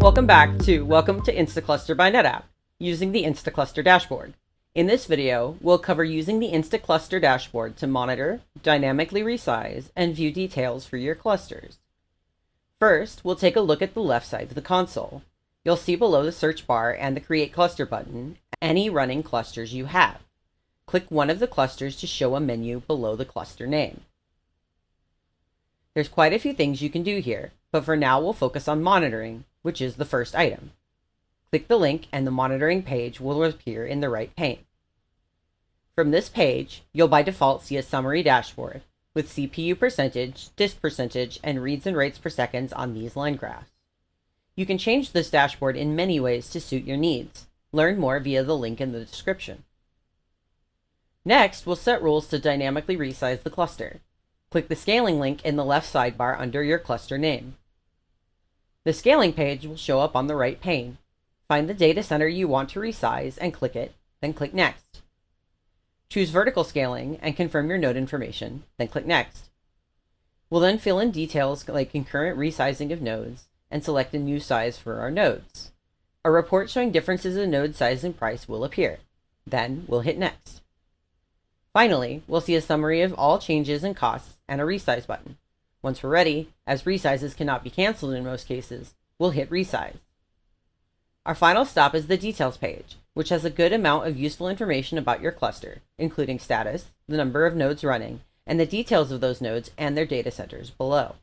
Welcome to Instaclustr by NetApp, using the Instaclustr dashboard. In this video, we'll cover using the Instaclustr dashboard to monitor, dynamically resize, and view details for your clusters. First, we'll take a look at the left side of the console. You'll see below the search bar and the Create Cluster button any running clusters you have. Click one of the clusters to show a menu below the cluster name. There's quite a few things you can do here, but for now we'll focus on monitoring, which is the first item. Click the link and the monitoring page will appear in the right pane. From this page, you'll by default see a summary dashboard with CPU percentage, disk percentage, and reads and writes per seconds on these line graphs. You can change this dashboard in many ways to suit your needs. Learn more via the link in the description. Next, we'll set rules to dynamically resize the cluster. Click the scaling link in the left sidebar under your cluster name. The scaling page will show up on the right pane. Find the data center you want to resize and click it, then click Next. Choose vertical scaling and confirm your node information, then click Next. We'll then fill in details like concurrent resizing of nodes and select a new size for our nodes. A report showing differences in node size and price will appear. Then we'll hit Next. Finally, we'll see a summary of all changes and costs and a resize button. Once we're ready, as resizes cannot be canceled in most cases, we'll hit Resize. Our final stop is the Details page, which has a good amount of useful information about your cluster, including status, the number of nodes running, and the details of those nodes and their data centers below.